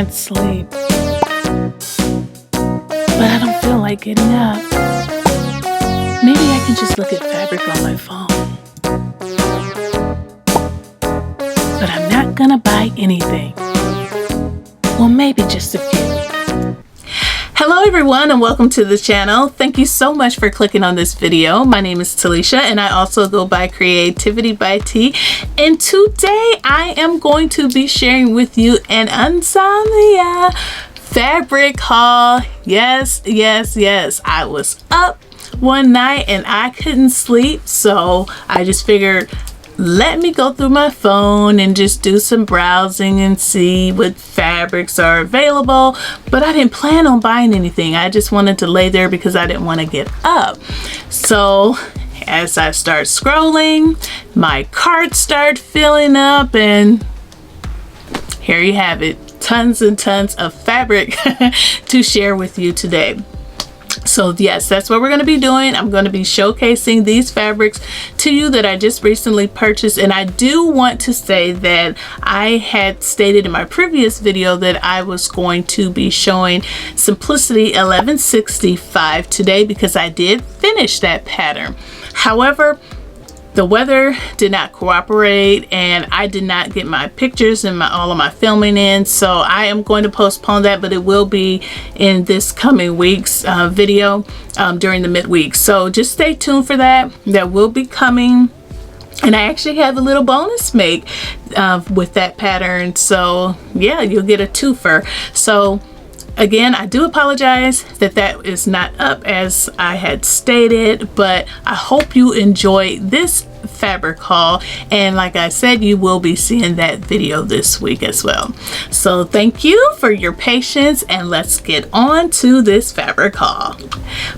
can't sleep, but I don't feel like getting up. Maybe I can just look at fabric on my phone. But I'm not gonna buy anything. Well, maybe just a few. Hello everyone and welcome to the channel. Thank you so much for clicking on this video. My name is Talisha and I also go by CreativiTeeByT, and today I am going to be sharing with you an Insomnia fabric haul. Yes. I was up one night and I couldn't sleep, so I just figured, let me go through my phone and just do some browsing and see what fabrics are available. But I didn't plan on buying anything. I just wanted to lay there because I didn't want to get up. So as I start scrolling, my cart started filling up, and here you have it. Tons and tons of fabric to share with you today. So yes, that's what we're going to be doing. I'm going to be showcasing these fabrics to you that I just recently purchased. And I do want to say that I had stated in my previous video that I was going to be showing Simplicity 1165 today because I did finish that pattern. However, the weather did not cooperate and I did not get my pictures and all of my filming in, so I am going to postpone that, but it will be in this coming week's video during the midweek. So just stay tuned for that. That will be coming. And I actually have a little bonus make with that pattern. So yeah, you'll get a twofer. So again, I do apologize that that is not up as I had stated, but I hope you enjoy this fabric haul, and like I said, you will be seeing that video this week as well. So thank you for your patience and let's get on to this fabric haul.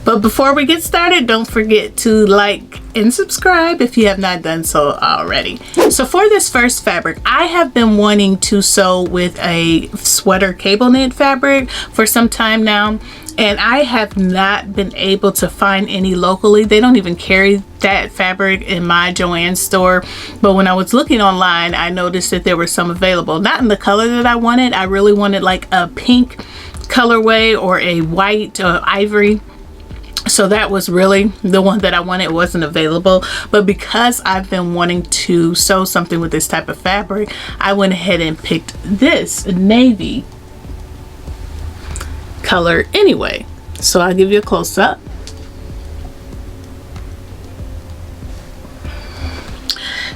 But before we get started, don't forget to like and subscribe if you have not done so already. So for this first fabric, I have been wanting to sew with a sweater cable knit fabric for some time now, and I have not been able to find any locally. They don't even carry that fabric in my Joann store, but when I was looking online, I noticed that there were some available. Not in the color that I wanted. I really wanted like a pink colorway or a white ivory. So that was really the one that I wanted. It wasn't available, but because I've been wanting to sew something with this type of fabric, I went ahead and picked this navy color anyway. So I'll give you a close-up.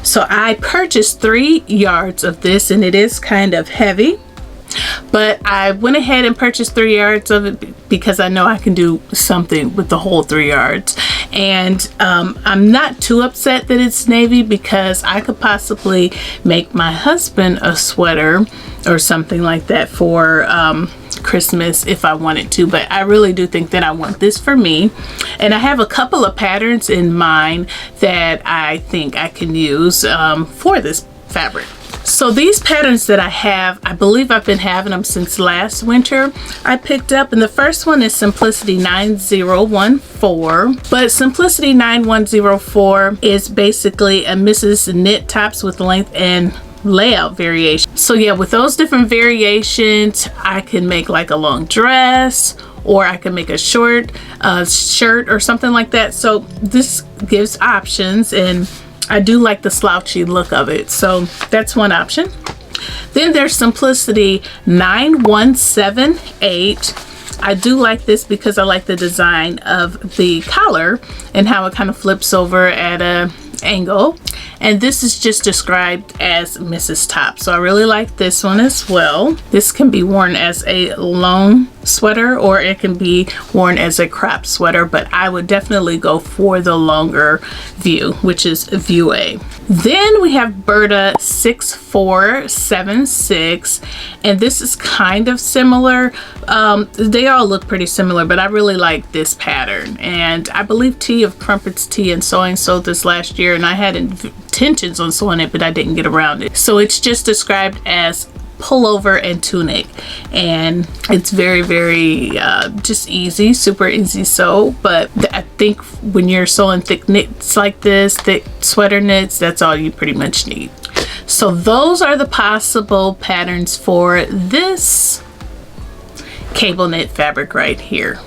So I purchased 3 yards of this, and it is kind of heavy, but I went ahead and purchased 3 yards of it because I know I can do something with the whole 3 yards. And I'm not too upset that it's navy because I could possibly make my husband a sweater or something like that for Christmas if I wanted to, but I really do think that I want this for me. And I have a couple of patterns in mind that I think I can use for this fabric. So these patterns that I have, I believe I've been having them since last winter. I picked up, and the first one is Simplicity 9014, but Simplicity 9104 is basically a Mrs. Knit Tops with length and layout variation. So yeah, with those different variations, I can make like a long dress, or I can make a short shirt or something like that. So this gives options, and I do like the slouchy look of it. So that's one option. Then there's Simplicity 9178. I do like this because I like the design of the collar and how it kind of flips over at a angle, and this is just described as Mrs. Top, so I really like this one as well. This can be worn as a long sweater or it can be worn as a crop sweater, but I would definitely go for the longer view, which is view A. Then we have Berta 6476, and this is kind of similar. They all look pretty similar, but I really like this pattern, and I believe Tea of Crumpets Tea and Sewing sewed this last year, and I had intentions on sewing it, but I didn't get around it. So it's just described as pullover and tunic, and it's very just easy, super easy sew. But I think when you're sewing thick knits like this, thick sweater knits, that's all you pretty much need. So those are the possible patterns for this cable knit fabric right here.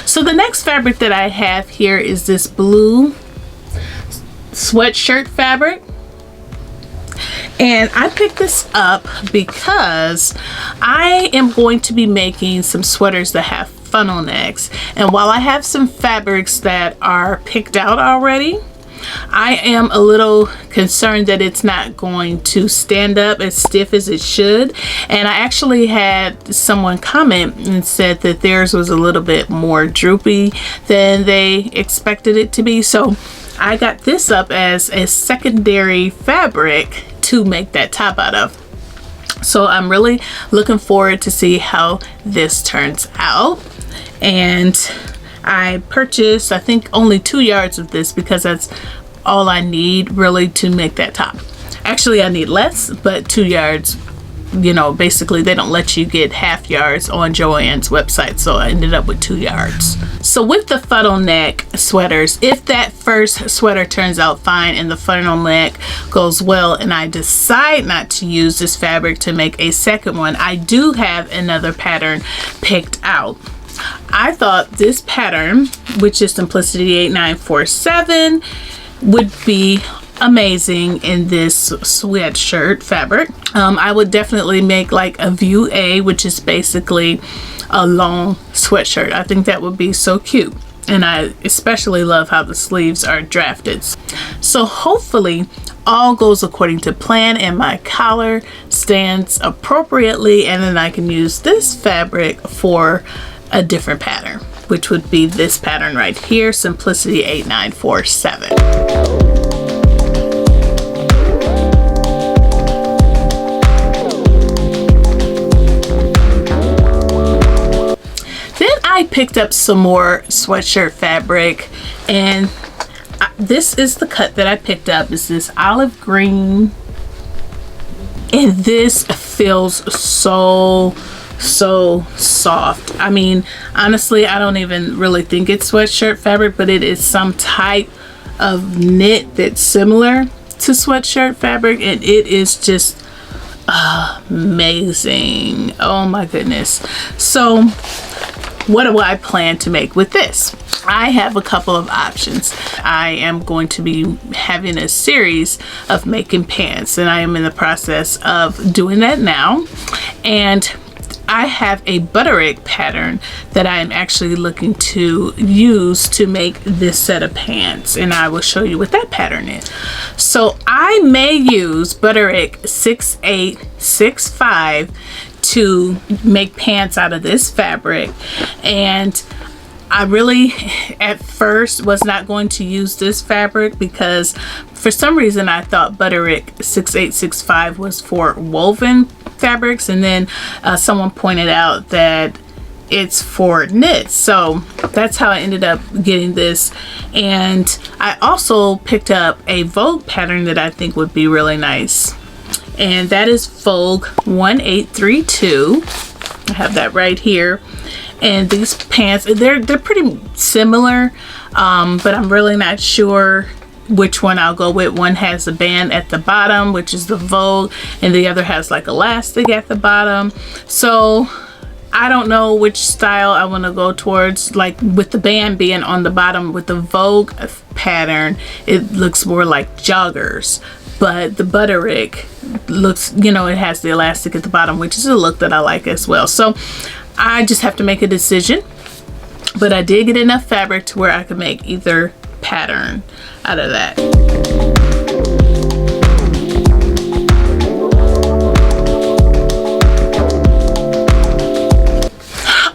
So the next fabric that I have here is this blue sweatshirt fabric. And I picked this up because I am going to be making some sweaters that have funnel necks. And while I have some fabrics that are picked out already, I am a little concerned that it's not going to stand up as stiff as it should. And I actually had someone comment and said that theirs was a little bit more droopy than they expected it to be. So I got this up as a secondary fabric to make that top out of. So I'm really looking forward to see how this turns out. And I purchased, I think, only 2 yards of this because that's all I need really to make that top. Actually, I need less, but 2 yards, you know, basically they don't let you get half yards on Joann's website, so I ended up with 2 yards. So with the funnel neck sweaters, if that first sweater turns out fine and the funnel neck goes well and I decide not to use this fabric to make a second one, I do have another pattern picked out. I thought this pattern, which is Simplicity 8947, would be amazing in this sweatshirt fabric. I would definitely make like a view A, which is basically a long sweatshirt. I think that would be so cute. And I especially love how the sleeves are drafted. So hopefully all goes according to plan and my collar stands appropriately, and then I can use this fabric for a different pattern, which would be this pattern right here, Simplicity 8947. I picked up some more sweatshirt fabric, and this is the cut that I picked up. Is this olive green, and this feels so soft. I mean, honestly, I don't even really think it's sweatshirt fabric, but it is some type of knit that's similar to sweatshirt fabric, and it is just amazing. Oh my goodness. So what do I plan to make with this? I have a couple of options. I am going to be having a series of making pants, and I am in the process of doing that now. And I have a butterick pattern that I am actually looking to use to make this set of pants, and I will show you what that pattern is. So I may use butterick 6865 to make pants out of this fabric, and I really at first was not going to use this fabric because for some reason I thought butterick 6865 was for woven fabrics, and then someone pointed out that it's for knits, so that's how I ended up getting this. And I also picked up a Vogue pattern that I think would be really nice, and that is Vogue 1832. I have that right here. And these pants, they're pretty similar, but I'm really not sure which one I'll go with. One has a band at the bottom, which is the Vogue, and the other has like elastic at the bottom. So I don't know which style I want to go towards, like with the band being on the bottom. With the Vogue pattern, it looks more like joggers, but the butterick looks, you know, it has the elastic at the bottom, which is a look that I like as well. So I just have to make a decision, but I did get enough fabric to where I could make either pattern out of that.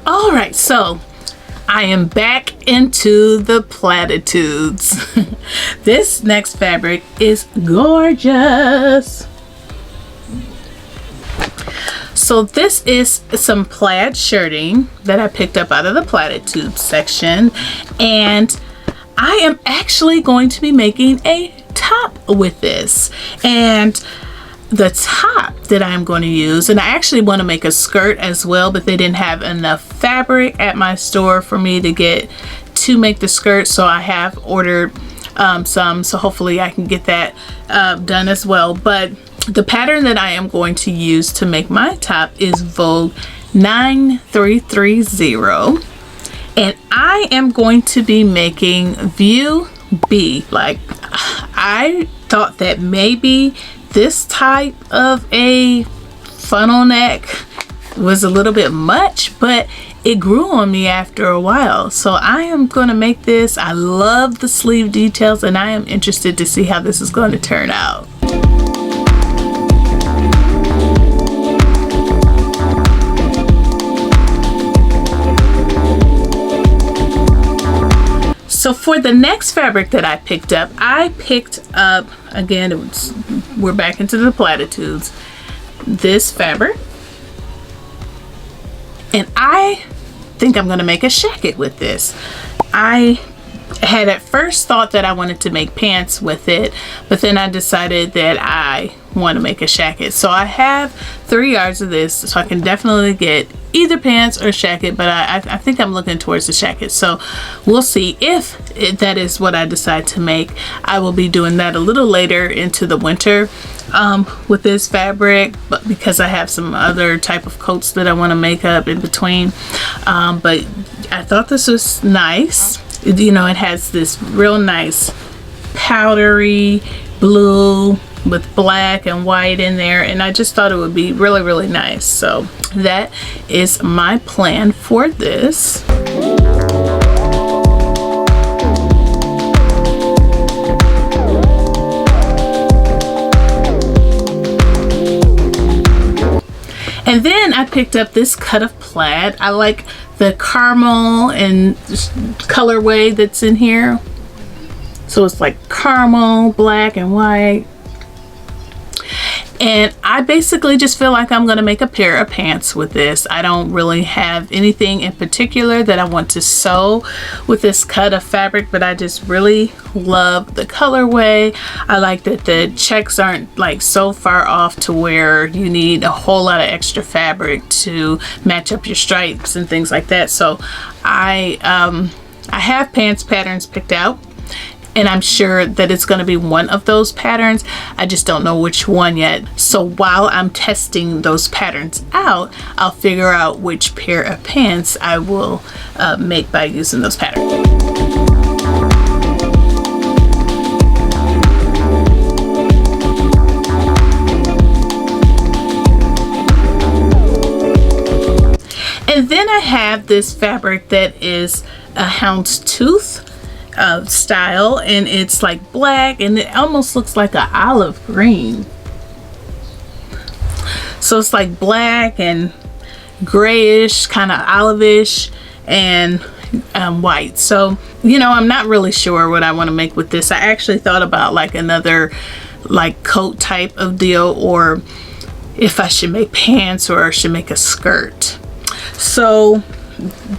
All right, so I am back into the platitudes. This next fabric is gorgeous. So this is some plaid shirting that I picked up out of the platitudes section, and I am actually going to be making a top with this. And the top that I'm going to use, and I actually want to make a skirt as well, but they didn't have enough fabric at my store for me to get to make the skirt, so I have ordered some, so hopefully I can get that done as well. But the pattern that I am going to use to make my top is Vogue 9330, and I am going to be making View B. Like, I thought that maybe this type of a funnel neck was a little bit much, but it grew on me after a while. So I am going to make this. I love the sleeve details, and I am interested to see how this is going to turn out. So for the next fabric that I picked up, again, we're back into the platitudes, this fabric. And I think I'm gonna make a shacket with this. I had at first thought that I wanted to make pants with it, but then I decided that I want to make a shacket. So I have 3 yards of this, so I can definitely get either pants or shacket, but I think I'm looking towards the shacket. So we'll see if that is what I decide to make. I will be doing that a little later into the winter with this fabric, but because I have some other type of coats that I want to make up in between. But I thought this was nice. You know, it has this real nice powdery blue with black and white in there, and I just thought it would be really, really nice. So that is my plan for this. And then I picked up this cut of plaid. I like the caramel and colorway that's in here. So it's like caramel, black and white. And I basically just feel like I'm gonna make a pair of pants with this. I don't really have anything in particular that I want to sew with this cut of fabric, but I just really love the colorway. I like that the checks aren't like so far off to where you need a whole lot of extra fabric to match up your stripes and things like that. So I have pants patterns picked out, and I'm sure that it's going to be one of those patterns. I just don't know which one yet. So while I'm testing those patterns out, I'll figure out which pair of pants I will make by using those patterns. And then I have this fabric that is a Houndstooth style, and it's like black and it almost looks like an olive green. So it's like black and grayish, kind of olive-ish, and white. So, you know, I'm not really sure what I want to make with this. I actually thought about like another like coat type of deal, or if I should make pants or I should make a skirt. So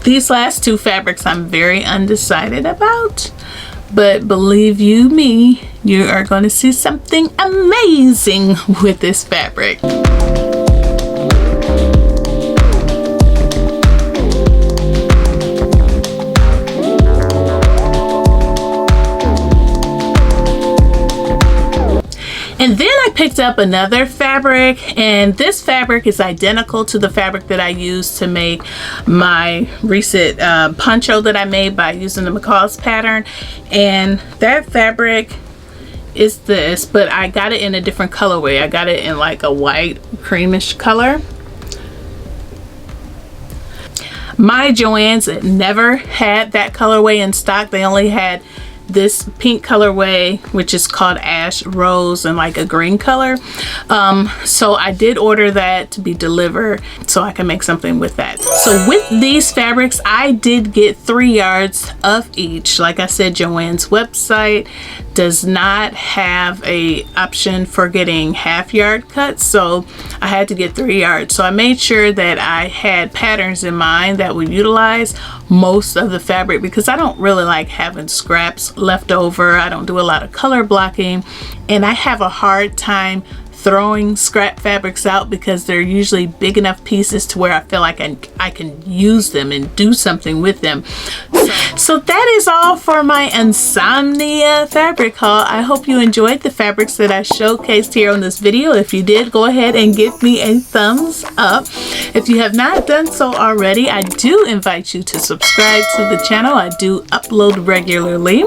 these last two fabrics I'm very undecided about, but believe you me, you are going to see something amazing with this fabric. And then I picked up another fabric, and this fabric is identical to the fabric that I used to make my recent poncho that I made by using the McCall's pattern. And that fabric is this, but I got it in a different colorway. I got it in like a white creamish color. My Joann's never had that colorway in stock. They only had this pink colorway, which is called ash rose, and like a green color. So I did order that to be delivered so I can make something with that. So with these fabrics, I did get 3 yards of each. Like I said, Joann's website does not have a option for getting half yard cuts, so I had to get 3 yards. So I made sure that I had patterns in mind that would utilize most of the fabric, because I don't really like having scraps left over. I don't do a lot of color blocking, and I have a hard time throwing scrap fabrics out because they're usually big enough pieces to where I feel like I can use them and do something with them. So that is all for my Insomnia fabric haul. I hope you enjoyed the fabrics that I showcased here on this video. If you did, go ahead and give me a thumbs up. If you have not done so already, I do invite you to subscribe to the channel. I do upload regularly.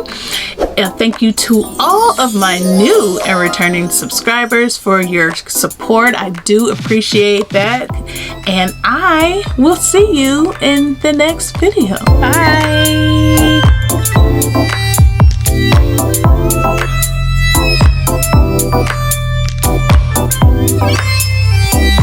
And thank you to all of my new and returning subscribers for your support. I do appreciate that. And I will see you in the next video. Bye.